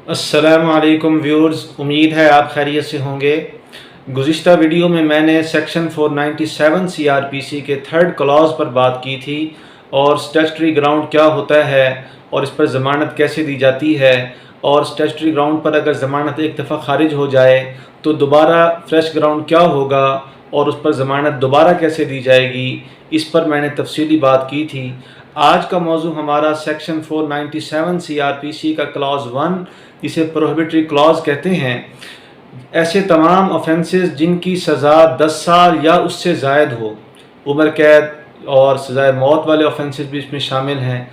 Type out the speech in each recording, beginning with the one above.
अस्सलाम वालेकुम व्यूअर्स, उम्मीद है आप खैरियत से होंगे। गुज़िश्ता वीडियो में मैंने सेक्शन 497 CRPC के थर्ड क्लॉज पर बात की थी और स्टैट्यूटरी ग्राउंड क्या होता है और इस पर ज़मानत कैसे दी जाती है, और स्टैट्यूटरी ग्राउंड पर अगर ज़मानत एक दफ़ा खारिज हो जाए तो दोबारा फ्रेश ग्राउंड क्या होगा और उस पर ज़मानत दोबारा कैसे दी जाएगी, इस पर मैंने तफसीली बात की थी। आज का मौजू हमारा सेक्शन 497 CRPC का क्लॉज 1, जिसे प्रोहिबिटरी क्लॉज कहते हैं। ऐसे तमाम ऑफेंसेस जिनकी सज़ा 10 साल या उससे ज़ायद हो, उम्र कैद और सज़ाए मौत वाले ऑफेंसेस भी इसमें शामिल हैं।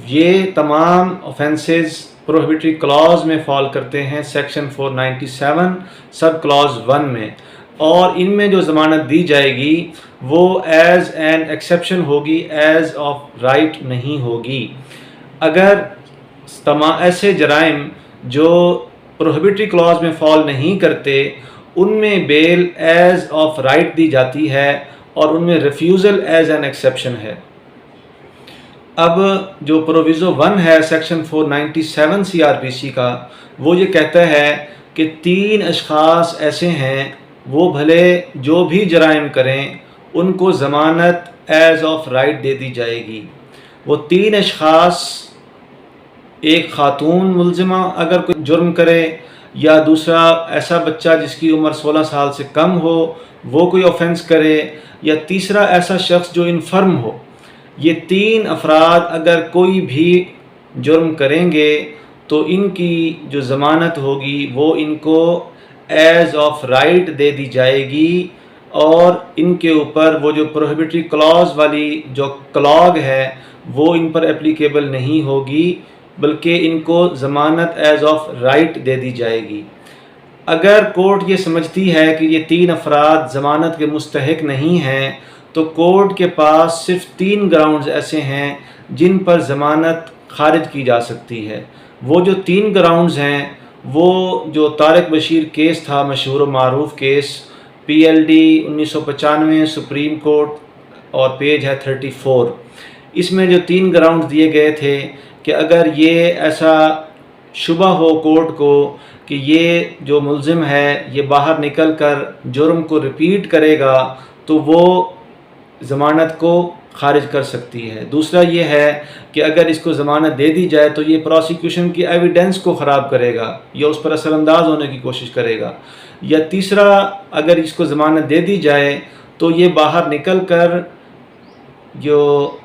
ये तमाम ऑफेंसेस प्रोहिबिटरी क्लॉज में फॉल करते हैं, सेक्शन 497 सब क्लॉज 1 में, और इनमें जो ज़मानत दी जाएगी वो एज़ एन एक्सेप्शन होगी, एज़ ऑफ राइट नहीं होगी। अगर ऐसे जराइम जो प्रोहिबिटरी क्लॉज में फॉल नहीं करते उनमें बेल एज़ ऑफ राइट दी जाती है और उनमें रिफ्यूज़ल एज़ एन एक्सेप्शन है। अब जो प्रोविज़ो 1 है सेक्शन 497 CRPC का, वो ये कहता है कि 3 अशख़ास ऐसे हैं, वो भले जो भी जराइम करें उनको ज़मानत एज़ ऑफ राइट दे दी जाएगी। वो 3 अशख़ास, एक ख़ातून मुल्ज़िमा अगर कोई जुर्म करे, या दूसरा ऐसा बच्चा जिसकी उम्र 16 साल से कम हो वो कोई ऑफेंस करे, या तीसरा ऐसा शख्स जो इनफर्म हो। ये 3 अफराद अगर कोई भी जुर्म करेंगे तो इनकी जो ज़मानत होगी वो इनको एज़ ऑफ राइट दे दी जाएगी, और इनके ऊपर वो जो प्रोहिबिटरी क्लॉज वाली जो क्लॉग है वो इन पर एप्लीकेबल नहीं होगी, बल्कि इनको ज़मानत एज़ ऑफ राइट दे दी जाएगी। अगर कोर्ट ये समझती है कि ये 3 अफराद ज़मानत के मुस्तहिक नहीं हैं तो कोर्ट के पास सिर्फ 3 ग्राउंड्स ऐसे हैं जिन पर ज़मानत खारिज की जा सकती है। वो जो 3 ग्राउंड्स हैं, वो जो तारिक बशीर केस था, मशहूर व मारूफ केस, PLD 1995 सुप्रीम कोर्ट, और पेज है 34। इसमें जो 3 ग्राउंड्स दिए गए थे कि अगर ये ऐसा शुबा हो कोर्ट को कि ये जो मुल्ज़िम है ये बाहर निकल कर जुर्म को रिपीट करेगा तो वो ज़मानत को खारिज कर सकती है। दूसरा ये है कि अगर इसको ज़मानत दे दी जाए तो ये प्रोसिक्यूशन की एविडेंस को ख़राब करेगा या उस पर असरअंदाज होने की कोशिश करेगा। या तीसरा, अगर इसको ज़मानत दे दी जाए तो ये बाहर निकल कर जो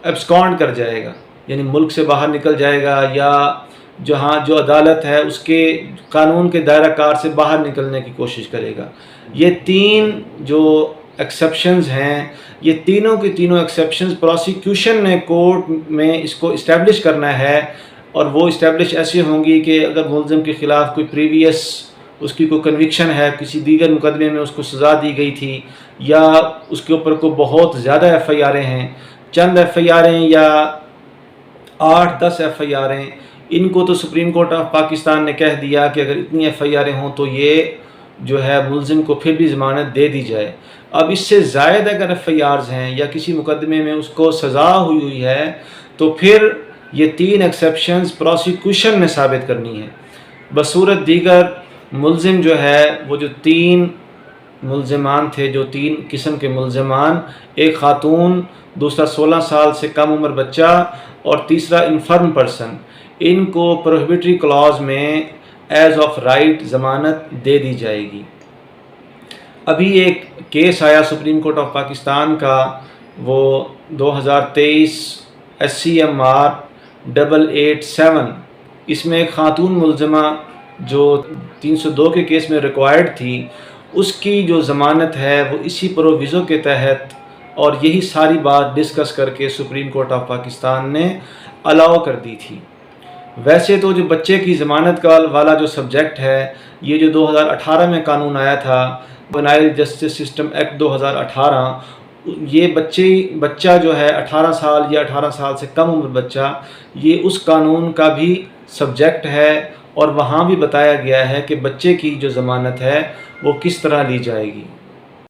एब्सकॉन्ड कर जाएगा, यानी मुल्क से बाहर निकल जाएगा, या जहाँ जो अदालत है उसके कानून के दायरा कार से बाहर निकलने की कोशिश करेगा। ये 3 जो एक्सेप्शंस हैं, ये तीनों की तीनों एक्सेप्शंस प्रोसिक्यूशन ने कोर्ट में इसको इस्टेब्लिश करना है, और वो इस्टेब्लिश ऐसी होंगी कि अगर मुल्ज़िम के ख़िलाफ़ कोई प्रीवियस उसकी कोई कन्विक्शन है, किसी दीगर मुकदमे में उसको सज़ा दी गई थी, या उसके ऊपर को बहुत ज़्यादा FIR हैं, चंद FIR या 8-10 FIR, इनको तो सुप्रीम कोर्ट ऑफ पाकिस्तान ने कह दिया कि अगर इतनी FIR हों तो ये जो है मुल्ज़िम को फिर भी ज़मानत दे दी जाए। अब इससे ज़ायद अगर FIRs हैं या किसी मुकदमे में उसको सज़ा हुई है तो फिर ये 3 एक्सेप्शंस प्रोसिक्यूशन ने साबित करनी है। बसूरत दीगर मुल्ज़िम जो है, वो जो 3 मुल्ज़िमान थे, जो 3 किस्म के मुल्ज़िमान, एक ख़ातून, दूसरा 16 साल से कम उम्र बच्चा, और तीसरा इनफर्म पर्सन, इनको प्रोहिबिटरी क्लॉज में एज़ ऑफ राइट ज़मानत दे दी जाएगी। अभी एक केस आया सुप्रीम कोर्ट ऑफ पाकिस्तान का, वो 2023 SCMR 887, इसमें एक ख़ातून मुल्ज़िमा जो 302 के केस में रिक्वायर्ड थी, उसकी जो ज़मानत है वो इसी प्रोविज़ो के तहत, और यही सारी बात डिस्कस करके सुप्रीम कोर्ट ऑफ पाकिस्तान ने अलाउ कर दी थी। वैसे तो जो बच्चे की ज़मानत का वाला जो सब्जेक्ट है, ये जो 2018 में कानून आया था, जुवेनाइल जस्टिस सिस्टम एक्ट 2018, ये बच्चा जो है 18 साल या 18 साल से कम उम्र बच्चा, ये उस कानून का भी सब्जेक्ट है, और वहाँ भी बताया गया है कि बच्चे की जो ज़मानत है वो किस तरह ली जाएगी।